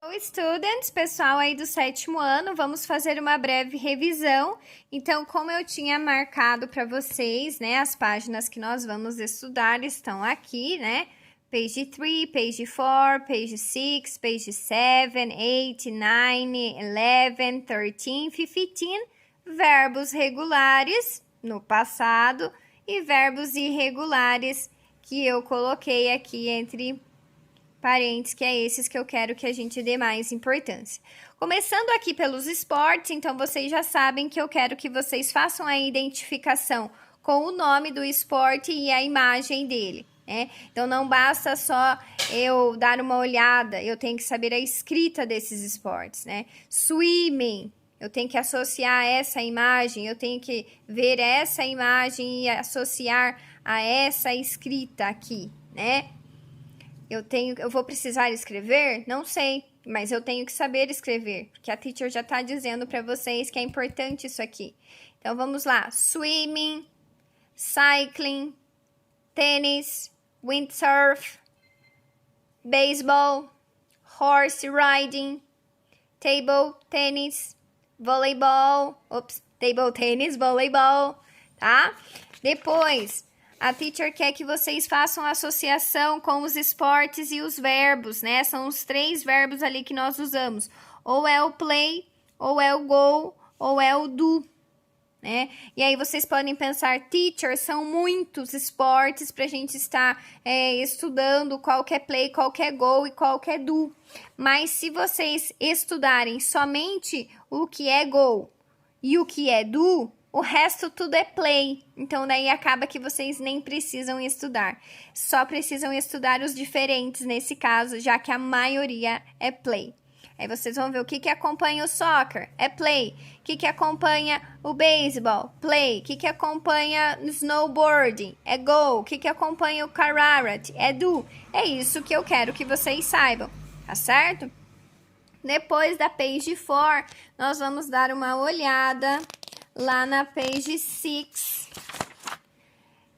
Hello, students, pessoal aí do 7º ano, vamos fazer uma breve revisão. Então, como eu tinha marcado para vocês, né, as páginas que nós vamos estudar estão aqui, né? Page 3, page 4, page 6, page 7, 8, 9, 11, 13, 15, verbos regulares no passado e verbos irregulares que eu coloquei aqui entre parênteses, que é esses que eu quero que a gente dê mais importância. Começando aqui pelos esportes, então vocês já sabem que eu quero que vocês façam a identificação com o nome do esporte e a imagem dele, né? Então não basta só eu dar uma olhada, eu tenho que saber a escrita desses esportes, né? Swimming, eu tenho que associar essa imagem, eu tenho que ver essa imagem e associar a essa escrita aqui, né? Eu vou precisar escrever? Não sei, mas eu tenho que saber escrever, porque a teacher já está dizendo para vocês que é importante isso aqui. Então, vamos lá. Swimming, cycling, tênis, windsurf, baseball, horse riding, table tennis, voleibol, table tennis, voleibol, tá? Depois, a teacher quer que vocês façam associação com os esportes e os verbos, né? São os 3 verbos ali que nós usamos. Ou é o play, ou é o go, ou é o do, né? E aí vocês podem pensar, teacher, são muitos esportes para a gente estar estudando qual que é play, qual que é go e qual que é do. Mas se vocês estudarem somente o que é go e o que é do, o resto tudo é play, então daí acaba que vocês nem precisam estudar. Só precisam estudar os diferentes nesse caso, já que a maioria é play. Aí vocês vão ver o que acompanha o soccer, é play. O que acompanha o beisebol, play. O que acompanha o snowboarding, é go. O que acompanha o karate, é do. É isso que eu quero que vocês saibam, tá certo? Depois da page 4, nós vamos dar uma olhada lá na page 6.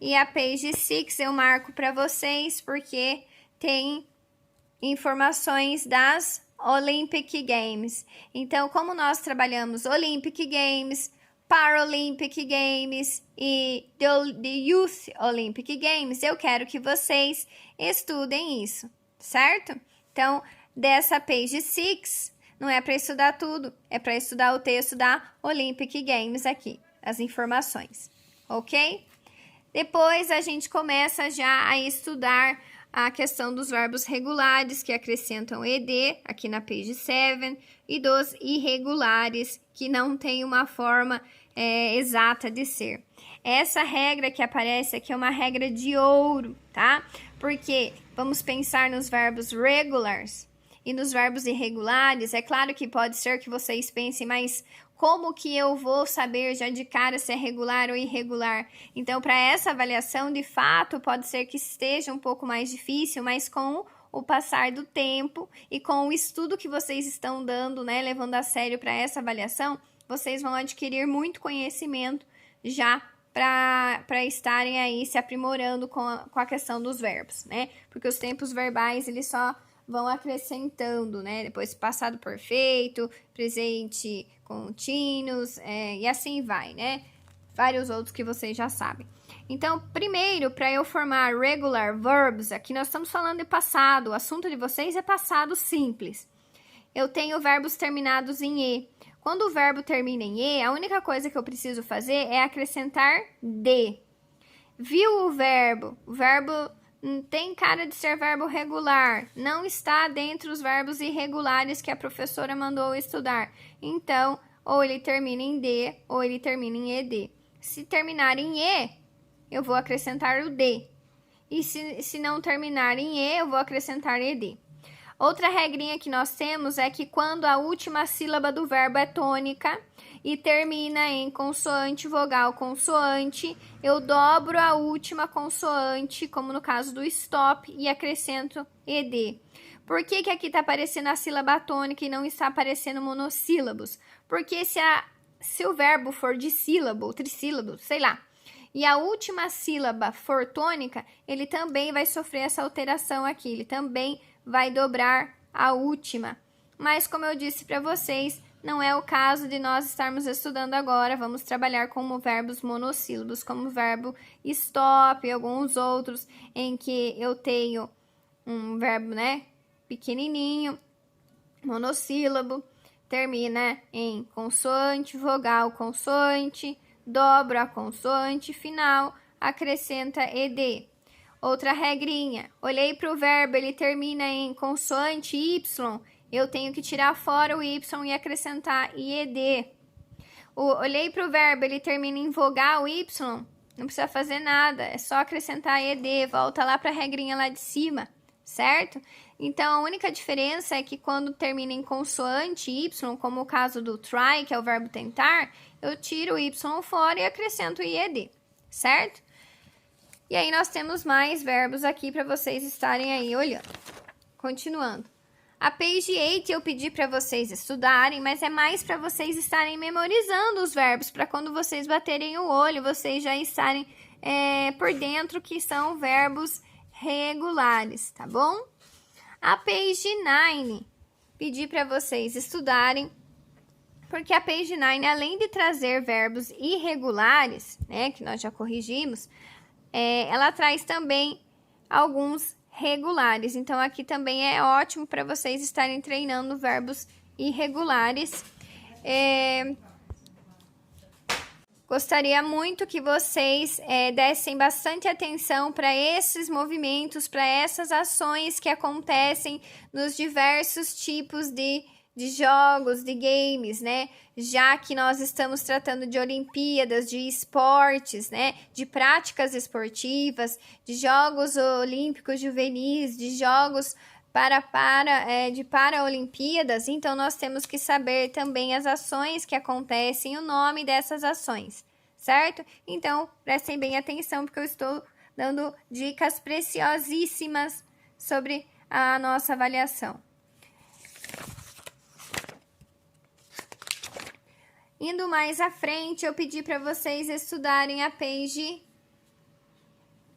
E a page 6 eu marco para vocês porque tem informações das Olympic Games. Então, como nós trabalhamos Olympic Games, Paralympic Games e the Youth Olympic Games, eu quero que vocês estudem isso, certo? Então, dessa page 6, não é para estudar tudo, é para estudar o texto da Olympic Games aqui, as informações, ok? Depois a gente começa já a estudar a questão dos verbos regulares que acrescentam ed, aqui na page 7, e dos irregulares que não tem uma forma exata de ser. Essa regra que aparece aqui é uma regra de ouro, tá? Porque vamos pensar nos verbos regulars e nos verbos irregulares. É claro que pode ser que vocês pensem, mas como que eu vou saber já de cara se é regular ou irregular? Então, para essa avaliação, de fato, pode ser que esteja um pouco mais difícil, mas com o passar do tempo e com o estudo que vocês estão dando, né, levando a sério para essa avaliação, vocês vão adquirir muito conhecimento já para estarem aí se aprimorando com a questão dos verbos, né? Porque os tempos verbais, eles só vão acrescentando, né? Depois passado perfeito, presente contínuos, e assim vai, né? Vários outros que vocês já sabem. Então, primeiro, para eu formar regular verbs, aqui nós estamos falando de passado, o assunto de vocês é passado simples. Eu tenho verbos terminados em E. Quando o verbo termina em E, a única coisa que eu preciso fazer é acrescentar de. Viu o verbo? O verbo tem cara de ser verbo regular, não está dentre os verbos irregulares que a professora mandou estudar. Então, ou ele termina em D, ou ele termina em ED. Se terminar em E, eu vou acrescentar o D. E se não terminar em E, eu vou acrescentar ED. Outra regrinha que nós temos é que quando a última sílaba do verbo é tônica e termina em consoante, vogal, consoante, eu dobro a última consoante, como no caso do stop, e acrescento ed. Por que aqui está aparecendo a sílaba tônica e não está aparecendo monossílabos? Porque se o verbo for de sílabo, trissílabo, sei lá, e a última sílaba for tônica, ele também vai sofrer essa alteração aqui, ele também vai dobrar a última. mas como eu disse para vocês, não é o caso de nós estarmos estudando agora. Vamos trabalhar como verbos monossílabos, como o verbo stop e alguns outros em que eu tenho um verbo, né, pequenininho, monossílabo, termina em consoante, vogal, consoante, dobro a consoante, final, acrescenta ed. Outra regrinha, olhei para o verbo, ele termina em consoante y, eu tenho que tirar fora o y e acrescentar ied. Olhei para o verbo, ele termina em vogal y, não precisa fazer nada, é só acrescentar ed, volta lá para a regrinha lá de cima, certo? Então, a única diferença é que quando termina em consoante y, como o caso do try, que é o verbo tentar, eu tiro o y fora e acrescento o ied, certo? E aí, nós temos mais verbos aqui para vocês estarem aí olhando. Continuando. A page 8 eu pedi para vocês estudarem, mas é mais para vocês estarem memorizando os verbos, para quando vocês baterem o olho, vocês já estarem por dentro que são verbos regulares, tá bom? A page 9, pedi para vocês estudarem, porque a page 9, além de trazer verbos irregulares, né, que nós já corrigimos, ela traz também alguns regulares. Então, aqui também é ótimo para vocês estarem treinando verbos irregulares. Gostaria muito que vocês dessem bastante atenção para esses movimentos, para essas ações que acontecem nos diversos tipos de jogos, de games, né? Já que nós estamos tratando de Olimpíadas, de esportes, né? De práticas esportivas, de Jogos Olímpicos Juvenis, de jogos de Paralimpíadas, então nós temos que saber também as ações que acontecem, o nome dessas ações, certo? Então, prestem bem atenção, porque eu estou dando dicas preciosíssimas sobre a nossa avaliação. Indo mais à frente, eu pedi para vocês estudarem a page...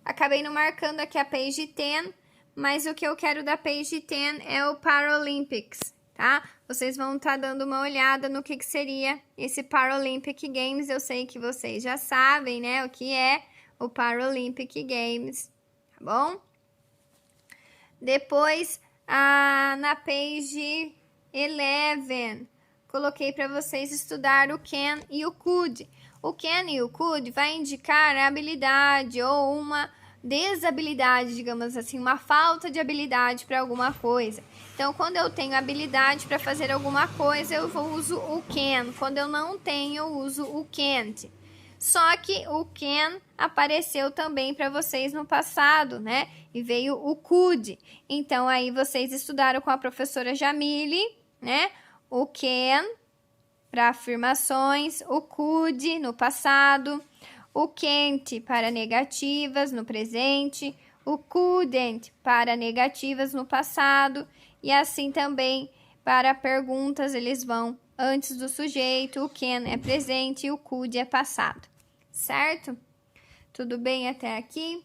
Acabei não marcando aqui a page 10, mas o que eu quero da page 10 é o Paralympics, tá? Vocês vão estar dando uma olhada no que seria esse Paralympic Games. Eu sei que vocês já sabem, né, o que é o Paralympic Games, tá bom? Depois, na page 11... coloquei para vocês estudar o can e o could. O can e o could vai indicar a habilidade ou uma desabilidade, digamos assim, uma falta de habilidade para alguma coisa. Então, quando eu tenho habilidade para fazer alguma coisa, eu uso o can. Quando eu não tenho, eu uso o can't. Só que o can apareceu também para vocês no passado, né? E veio o could. Então, aí vocês estudaram com a professora Jamile, né? O can para afirmações, o could no passado, o can't para negativas no presente, o couldn't para negativas no passado, e assim também para perguntas eles vão antes do sujeito, o can é presente e o could é passado, certo? Tudo bem até aqui?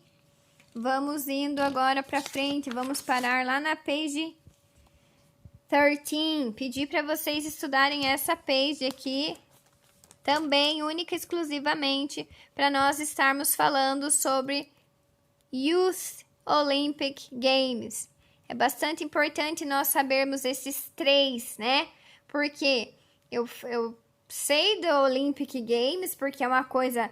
Vamos indo agora para frente, vamos parar lá na page 13, pedi para vocês estudarem essa page aqui, também única e exclusivamente para nós estarmos falando sobre Youth Olympic Games. É bastante importante nós sabermos esses três, né? Porque eu sei do Olympic Games, porque é uma coisa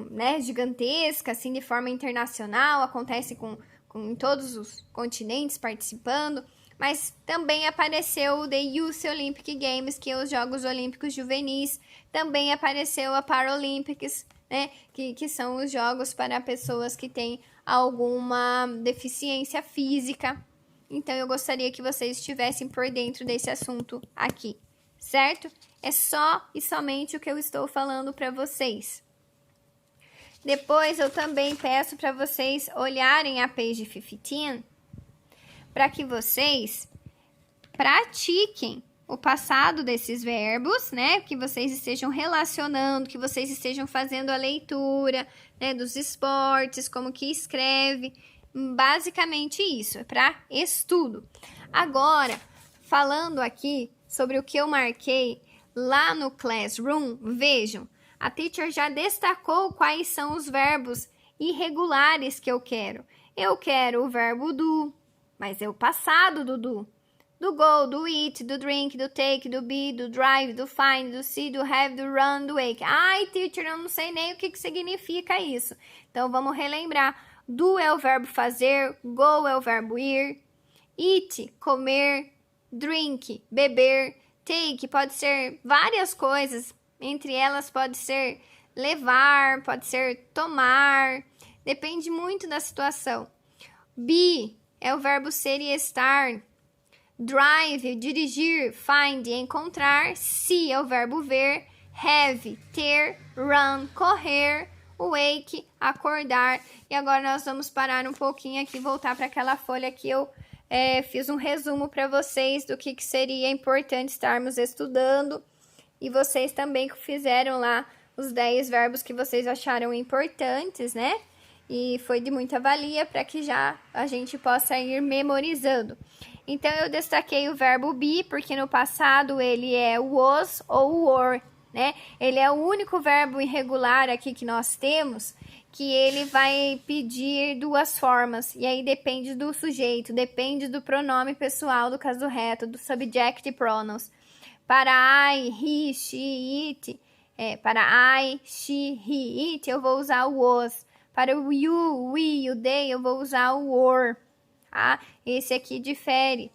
né, gigantesca, assim, de forma internacional, acontece com todos os continentes participando. Mas também apareceu o The Youth Olympic Games, que é os Jogos Olímpicos Juvenis. Também apareceu a Paralympics, né? Que são os jogos para pessoas que têm alguma deficiência física. Então, eu gostaria que vocês estivessem por dentro desse assunto aqui, certo? É só e somente o que eu estou falando para vocês. Depois, eu também peço para vocês olharem a page 15, para que vocês pratiquem o passado desses verbos, né? Que vocês estejam relacionando, que vocês estejam fazendo a leitura, né, dos esportes, como que escreve. Basicamente isso, é para estudo. Agora, falando aqui sobre o que eu marquei lá no Classroom, vejam, a teacher já destacou quais são os verbos irregulares que eu quero. Eu quero o verbo do, mas é o passado do do. Do go, do eat, do drink, do take, do be, do drive, do find, do see, do have, do run, do wake. Ai, teacher, eu não sei nem o que significa isso. Então, vamos relembrar. Do é o verbo fazer, go é o verbo ir, eat, comer, drink, beber, take pode ser várias coisas. Entre elas pode ser levar, pode ser tomar. Depende muito da situação. Be é o verbo ser e estar. Drive, dirigir, find, encontrar. See é o verbo ver. Have, ter. Run, correr. Wake, acordar. E agora nós vamos parar um pouquinho aqui, voltar para aquela folha que eu fiz um resumo para vocês do que seria importante estarmos estudando. E vocês também fizeram lá os 10 verbos que vocês acharam importantes, né? E foi de muita valia para que já a gente possa ir memorizando. Então, eu destaquei o verbo be, porque no passado ele é was ou were, né? Ele é o único verbo irregular aqui que nós temos, que ele vai pedir duas formas. E aí depende do sujeito, depende do pronome pessoal, do caso reto, do subject pronouns. Para I, he, she, it, para I, she, he, it, eu vou usar o was. Para o you, we, o they, eu vou usar o were. Tá? Esse aqui difere.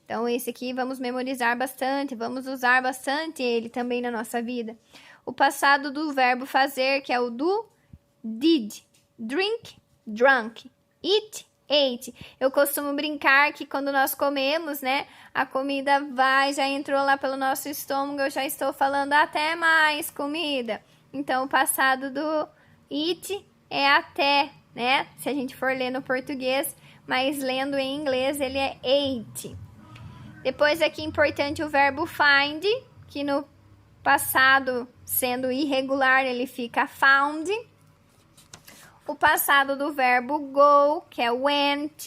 Então, esse aqui vamos memorizar bastante, vamos usar bastante ele também na nossa vida. O passado do verbo fazer, que é o do, did, drink, drunk, eat, ate. Eu costumo brincar que quando nós comemos, né, a comida já entrou lá pelo nosso estômago, eu já estou falando até mais comida. Então, o passado do eat é até, né, se a gente for ler no português, mas lendo em inglês ele é ate. Depois aqui é importante o verbo find, que no passado, sendo irregular, ele fica found. O passado do verbo go, que é went,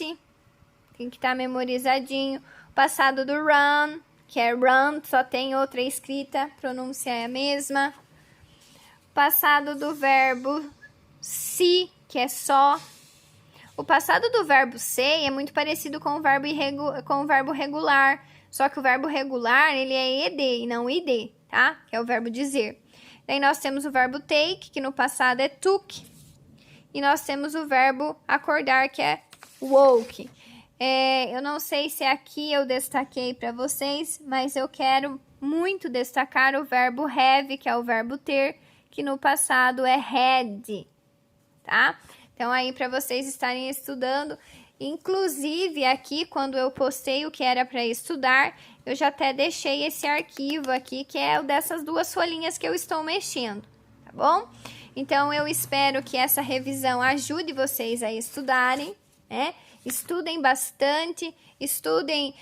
tem que estar memorizadinho. O passado do run, que é run, só tem outra escrita, pronúncia é a mesma. O passado do verbo see, que é só. O passado do verbo say é muito parecido com o verbo regular, só que o verbo regular ele é ed e não id, tá? Que é o verbo dizer. Daí nós temos o verbo take, que no passado é took, e nós temos o verbo acordar, que é woke. Eu não sei se aqui eu destaquei para vocês, mas eu quero muito destacar o verbo have, que é o verbo ter, que no passado é had, tá? Então, aí para vocês estarem estudando, inclusive aqui, quando eu postei o que era para estudar, eu já até deixei esse arquivo aqui, que é o dessas duas folhinhas que eu estou mexendo, tá bom? Então, eu espero que essa revisão ajude vocês a estudarem, né? Estudem bastante, estudem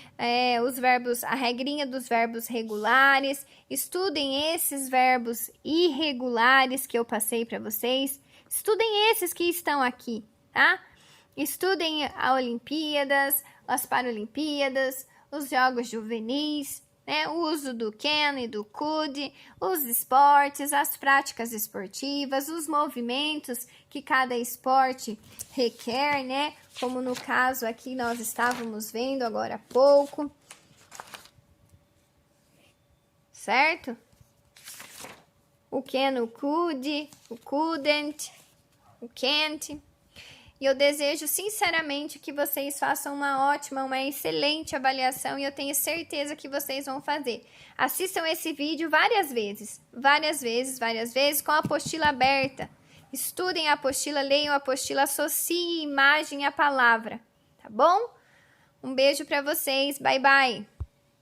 os verbos, a regrinha dos verbos regulares, estudem esses verbos irregulares que eu passei para vocês. Estudem esses que estão aqui, tá? Estudem as Olimpíadas, as Paralimpíadas, os Jogos Juvenis, né? O uso do can e do could, os esportes, as práticas esportivas, os movimentos que cada esporte requer, né? Como no caso aqui nós estávamos vendo agora há pouco. Certo? O can, o could, o couldn't, o can't. E eu desejo sinceramente que vocês façam uma ótima, uma excelente avaliação e eu tenho certeza que vocês vão fazer. Assistam esse vídeo várias vezes, com a apostila aberta. Estudem a apostila, leiam a apostila, associem imagem à palavra, tá bom? Um beijo para vocês, bye bye!